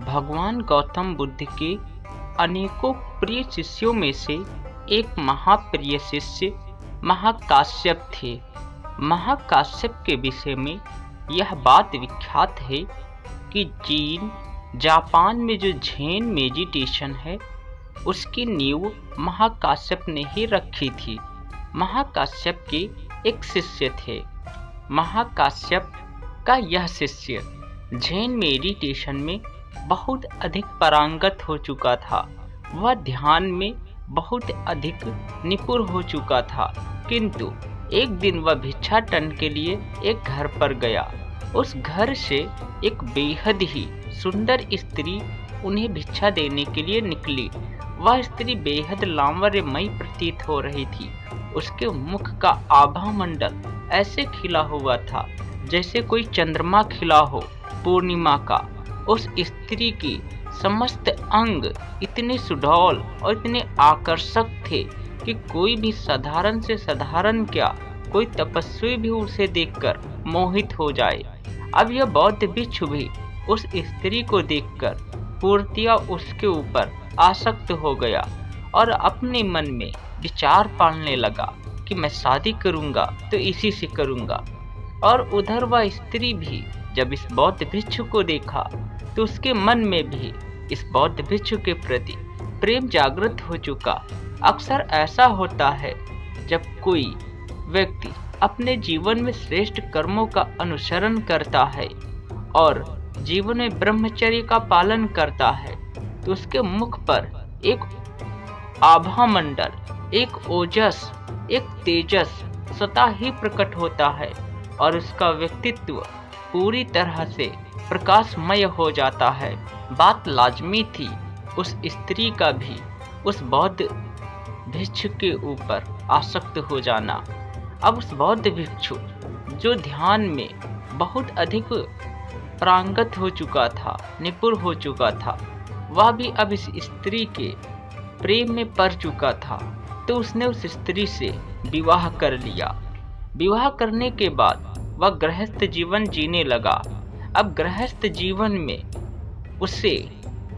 भगवान गौतम बुद्ध के अनेकों प्रिय शिष्यों में से एक महाप्रिय शिष्य महाकाश्यप थे। महाकाश्यप के विषय में यह बात विख्यात है कि चीन, जापान में जो झेन मेडिटेशन है उसकी नींव महाकाश्यप ने ही रखी थी। महाकाश्यप के एक शिष्य थे। महाकाश्यप का यह शिष्य झेन मेडिटेशन में बहुत अधिक पारंगत हो चुका था। वह ध्यान में बहुत अधिक निपुण हो चुका था, किंतु एक दिन वह भिक्षाटन के लिए एक घर पर गया। उस घर से एक बेहद ही सुंदर स्त्री उन्हें भिक्षा देने के लिए निकली। वह स्त्री बेहद लावण्यमयी प्रतीत हो रही थी। उसके मुख का आभा मंडल ऐसे खिला हुआ था जैसे कोई चंद्रमा खिला हो पूर्णिमा का। उस स्त्री की समस्त अंग इतने सुडौल और इतने आकर्षक थे कि कोई भी साधारण से साधारण क्या, कोई तपस्वी भी उसे देखकर मोहित हो जाए। अब यह बौद्ध भिक्षु भी उस स्त्री को देखकर पूर्णतया उसके ऊपर आसक्त हो गया और अपने मन में विचार पालने लगा कि मैं शादी करूंगा तो इसी से करूंगा। और उधर वह स्त्री भी जब इस बौद्ध भिक्षु को देखा तो उसके मन में भी इस बौद्ध भिक्षु के प्रति प्रेम जागृत हो चुका। अक्सर ऐसा होता है जब कोई व्यक्ति अपने जीवन में श्रेष्ठ कर्मों का अनुसरण करता है और जीवन में ब्रह्मचर्य का पालन करता है तो उसके मुख पर एक आभा मंडल, एक ओजस, एक तेजस स्वतः ही प्रकट होता है और उसका व्यक्तित्व पूरी तरह से प्रकाशमय हो जाता है। बात लाजमी थी उस स्त्री का भी उस बौद्ध भिक्षु के ऊपर आसक्त हो जाना। अब उस बौद्ध भिक्षु जो ध्यान में बहुत अधिक पारंगत हो चुका था, निपुण हो चुका था, वह भी अब इस स्त्री के प्रेम में पड़ चुका था। तो उसने उस स्त्री से विवाह कर लिया। विवाह करने के बाद वह गृहस्थ जीवन जीने लगा। अब गृहस्थ जीवन में उसे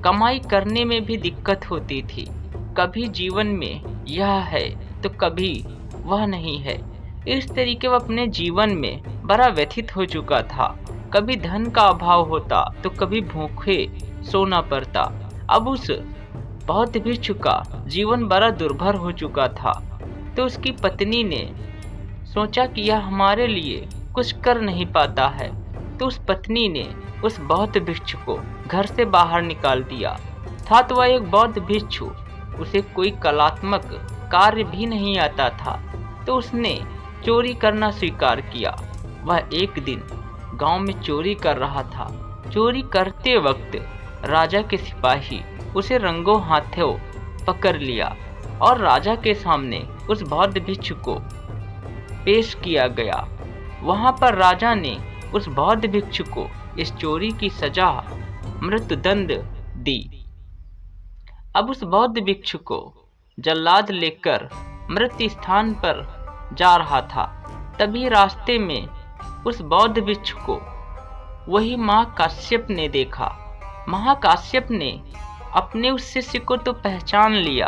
कमाई करने में भी दिक्कत होती थी। कभी जीवन में यह है तो कभी वह नहीं है। इस तरीके वह अपने जीवन में बड़ा व्यथित हो चुका था। कभी धन का अभाव होता तो कभी भूखे सोना पड़ता। अब उस बौद्ध भिक्षु का जीवन बड़ा दुर्भर हो चुका था। तो उसकी पत्नी ने सोचा कि यह हमारे लिए कुछ कर नहीं पाता है, तो उस पत्नी ने उस बौद्ध भिक्षु को घर से बाहर निकाल दिया। था तो वह एक बौद्ध भिक्षु, उसे कोई कलात्मक कार्य भी नहीं आता था, तो उसने चोरी करना स्वीकार किया। वह एक दिन गांव में चोरी कर रहा था। चोरी करते वक्त राजा के सिपाही उसे रंगों हाथों पकड़ लिया और राजा के सामने उस बौद्ध भिक्षु को पेश किया गया। वहां पर राजा ने उस बौद्ध भिक्षु को इस चोरी की सजा मृत्युदंड दी। अब उस बौद्ध भिक्षु को जल्लाद लेकर मृत्यु स्थान पर जा रहा था। तभी रास्ते में उस बौद्ध भिक्षु को वही महाकाश्यप ने देखा। महाकाश्यप ने अपने उस शिष्य को तो पहचान लिया,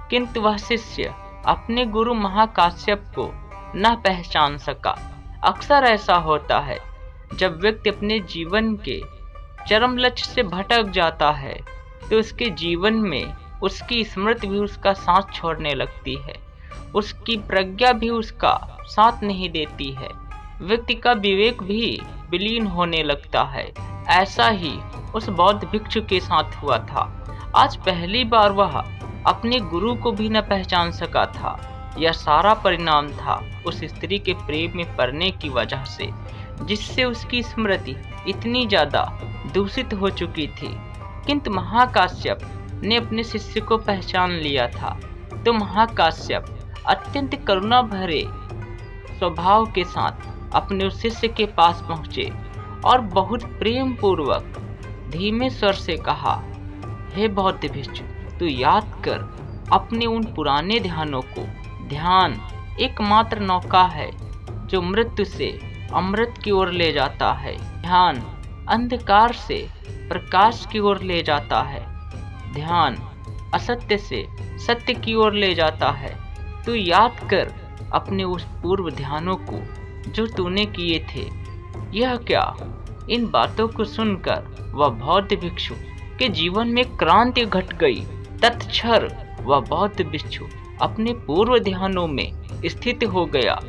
किंतु वह शिष्य अपने गुरु महाकाश्यप को न पहचान सका। अक्सर ऐसा होता है जब व्यक्ति अपने जीवन के चरम लक्ष्य से भटक जाता है तो उसके जीवन में उसकी स्मृति भी उसका साथ छोड़ने लगती है, उसकी प्रज्ञा भी उसका साथ नहीं देती है, व्यक्ति का विवेक भी विलीन होने लगता है। ऐसा ही उस बौद्ध भिक्षु के साथ हुआ था। आज पहली बार वह अपने गुरु को भी न पहचान सका था। यह सारा परिणाम था उस स्त्री के प्रेम में पड़ने की वजह से, जिससे उसकी स्मृति इतनी ज्यादा दूषित हो चुकी थी। किंतु महाकाश्यप ने अपने शिष्य को पहचान लिया था। तो महाकाश्यप अत्यंत करुणा भरे स्वभाव के साथ अपने उस शिष्य के पास पहुंचे और बहुत प्रेम पूर्वक धीमे स्वर से कहा, हे बौद्ध भिक्षु, तू याद कर अपने उन पुराने ध्यानों को। ध्यान एकमात्र नौका है जो मृत्यु से अमृत की ओर ले जाता है। ध्यान अंधकार से प्रकाश की ओर ले जाता है। ध्यान असत्य से सत्य की ओर ले जाता है। तू याद कर अपने उस पूर्व ध्यानों को जो तूने किए थे। यह क्या? इन बातों को सुनकर वह बौद्ध भिक्षु के जीवन में क्रांति घट गई। तत्क्षण वह बौद्ध भिक्षु अपने पूर्व ध्यानों में स्थित हो गया।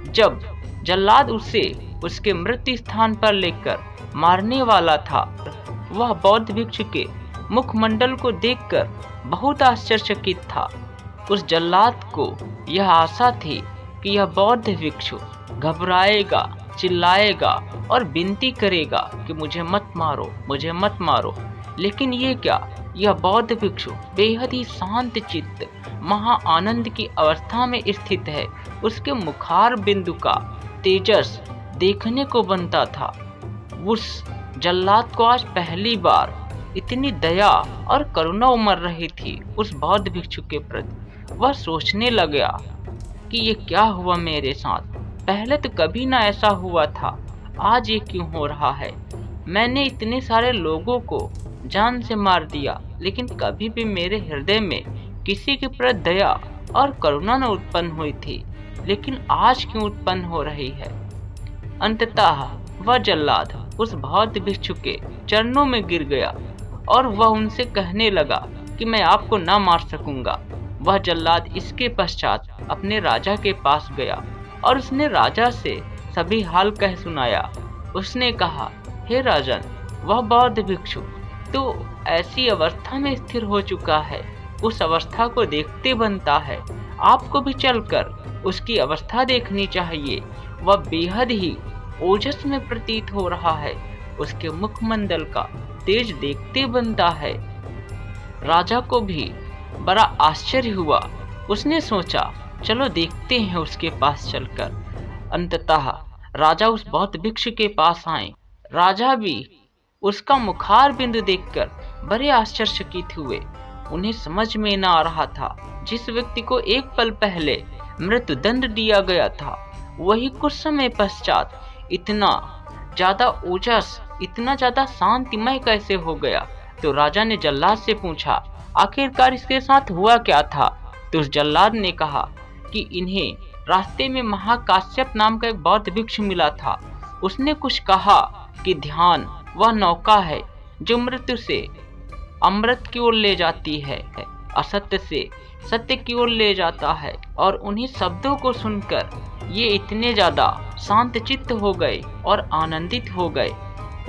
जब जल्लाद उसे उसके मृत्यु स्थान पर लेकर मारने वाला था, वह बौद्ध भिक्षु के मुखमंडल को देखकर बहुत आश्चर्यचकित था। उस जल्लाद को यह आशा थी कि यह बौद्ध भिक्षु घबराएगा, चिल्लाएगा और विनती करेगा कि मुझे मत मारो, मुझे मत मारो। लेकिन ये क्या, यह बौद्ध भिक्षु बेहद ही शांत चित्त महा आनंद की अवस्था में स्थित है। उसके मुखार बिंदु का तेजस देखने को बनता था। उस जल्लाद को आज पहली बार इतनी दया और करुणा उमड़ रही थी उस बौद्ध भिक्षु के प्रति। वह सोचने लगा कि ये क्या हुआ मेरे साथ? पहले तो कभी ना ऐसा हुआ था, आज ये क्यों हो रहा है? मैंने इतने सारे लोगों को जान से मार दिया, लेकिन कभी भी मेरे हृदय में किसी के प्रति दया और करुणा न उत्पन्न हुई थी, लेकिन आज क्यों उत्पन्न हो रही है? अंततः वह जल्लाद उस बौद्ध भिक्षु के चरणों में गिर गया और वह उनसे कहने लगा कि मैं आपको न मार सकूंगा। वह जल्लाद इसके पश्चात अपने राजा के पास गया और उसने राजा से सभी हाल कह सुनाया। उसने कहा, हे राजन, वह बौद्ध भिक्षु तो ऐसी अवस्था में स्थिर हो चुका है, उस अवस्था को देखते बनता है आपको भी चलकर उसकी अवस्था देखनी चाहिए। वह बेहद ही ओजस में प्रतीत हो रहा है, उसके मुखमंडल का तेज देखते बनता है। राजा को भी बड़ा आश्चर्य हुआ। उसने सोचा, चलो देखते हैं उसके पास चलकर। अंततः राजा उस बौद्ध भिक्षु के पास आए। राजा भी उसका मुखार बिंदु देखकर बड़े आश्चर्यचकित हुए। उन्हें समझ में न आ रहा था, जिस व्यक्ति को एक पल पहले मृत्युदंड दिया गया था, वही कुछ समय पश्चात इतना ज्यादा ओजस, इतना ज्यादा शांतिमय कैसे हो गया? तो राजा ने जल्लाद से पूछा, आखिरकार इसके साथ हुआ क्या था? तो उस जल्लाद ने कहा कि इन्हें रास्ते में महाकाश्यप नाम का एक बौद्ध भिक्षु मिला था। उसने कुछ कहा कि ध्यान वह नौका है जो मृत्यु से अमृत की ओर ले जाती है, असत्य से सत्य की ओर ले जाता है। और उन्हीं शब्दों को सुनकर ये इतने ज्यादा शांत चित्त हो गए और आनंदित हो गए।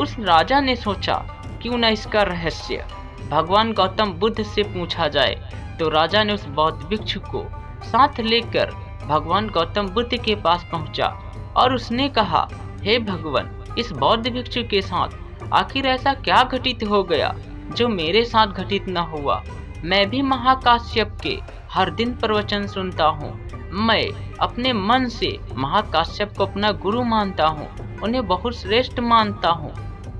उस राजा ने सोचा, क्यों न इसका रहस्य भगवान गौतम बुद्ध से पूछा जाए। तो राजा ने उस बौद्ध भिक्षु को साथ लेकर भगवान गौतम बुद्ध के पास पहुंचा और उसने कहा, हे भगवान, इस बौद्ध भिक्षु के साथ आखिर ऐसा क्या घटित हो गया जो मेरे साथ घटित न हुआ? मैं भी महाकाश्यप के हर दिन प्रवचन सुनता हूँ। मैं अपने मन से महाकाश्यप को अपना गुरु मानता हूँ, उन्हें बहुत श्रेष्ठ मानता हूँ,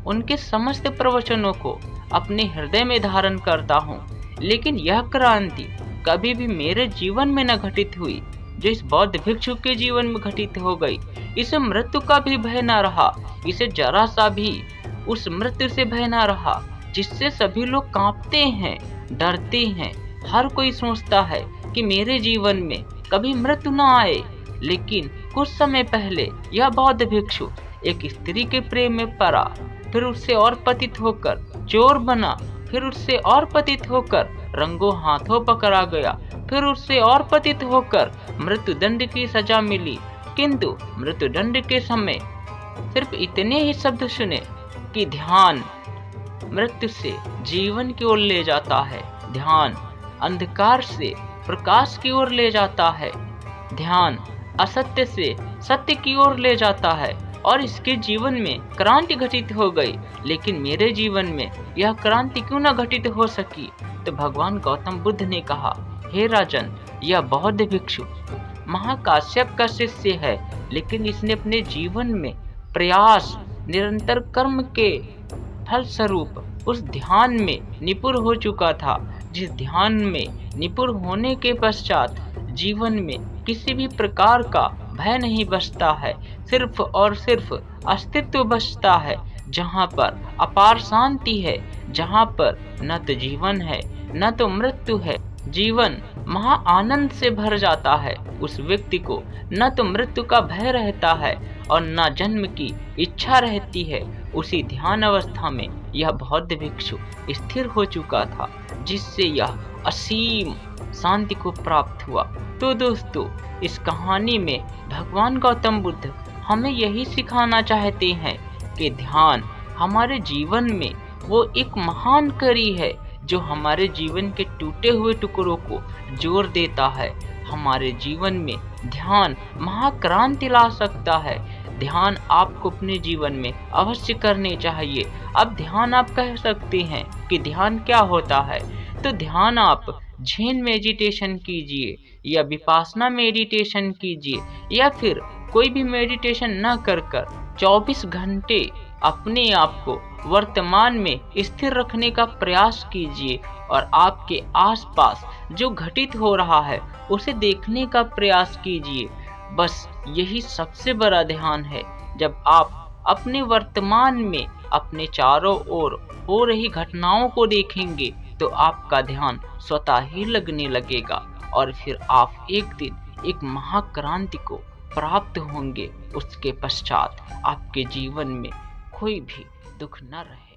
उनके समस्त प्रवचनों को अपने हृदय में धारण करता हूँ। लेकिन यह क्रांति कभी भी मेरे जीवन में न घटित हुई जो इस बौद्ध भिक्षु के जीवन में घटित हो गई। इसे मृत्यु का भी भय न रहा, इसे जरा सा भी उस मृत्यु से भय न रहा जिससे सभी लोग कांपते हैं, डरते हैं। हर कोई सोचता है कि मेरे जीवन में कभी मृत्यु न आए। लेकिन कुछ समय पहले यह बौद्ध भिक्षु एक स्त्री के प्रेम में पड़ा, फिर उससे और पतित होकर चोर बना, फिर उससे और पतित होकर रंगों हाथों पकड़ा गया, फिर उससे और पतित होकर मृत्युदंड की सजा मिली। किंतु मृत्युदंड के समय सिर्फ इतने ही शब्द सुने कि ध्यान मृत्यु से जीवन की ओर ले जाता है, ध्यान अंधकार से प्रकाश की ओर ले जाता है, ध्यान असत्य से सत्य की ओर ले जाता है। और इसके जीवन में क्रांति घटित हो गई। लेकिन मेरे जीवन में यह क्रांति क्यों न घटित हो सकी? तो भगवान गौतम बुद्ध ने कहा, हे राजन, यह बौद्ध भिक्षु महाकाश्यप का शिष्य है, लेकिन इसने अपने जीवन में प्रयास, निरंतर कर्म के फलस्वरूप उस ध्यान में निपुण हो चुका था, जिस ध्यान में निपुण होने के पश्चात जीवन में किसी भी प्रकार का भय नहीं बचता है, सिर्फ और सिर्फ अस्तित्व बचता है। जहाँ पर अपार शांति है, जहाँ पर न तो जीवन है न तो मृत्यु है। जीवन महा आनंद से भर जाता है। उस व्यक्ति को न तो मृत्यु का भय रहता है और न जन्म की इच्छा रहती है। उसी ध्यान अवस्था में यह बौद्ध भिक्षु स्थिर हो चुका था, जिससे यह असीम शांति को प्राप्त हुआ। तो दोस्तों, इस कहानी में भगवान गौतम बुद्ध हमें यही सिखाना चाहते हैं कि ध्यान हमारे जीवन में वो एक महान कड़ी है जो हमारे जीवन के टूटे हुए टुकड़ों को जोड़ देता है। हमारे जीवन में ध्यान महाक्रांति ला सकता है। ध्यान आपको अपने जीवन में अवश्य करने चाहिए। अब ध्यान आप कह सकते हैं कि ध्यान क्या होता है, तो ध्यान आप झेन मेडिटेशन कीजिए या विपासना मेडिटेशन कीजिए या फिर कोई भी मेडिटेशन न कर 24 घंटे अपने आप को वर्तमान में स्थिर रखने का प्रयास कीजिए और आपके आसपास जो घटित हो रहा है उसे देखने का प्रयास कीजिए। बस यही सबसे बड़ा ध्यान है। जब आप अपने वर्तमान में अपने चारों ओर हो रही घटनाओं को देखेंगे तो आपका ध्यान स्वतः ही लगने लगेगा और फिर आप एक दिन एक महाक्रांति को प्राप्त होंगे। उसके पश्चात आपके जीवन में कोई भी दुख न रहे।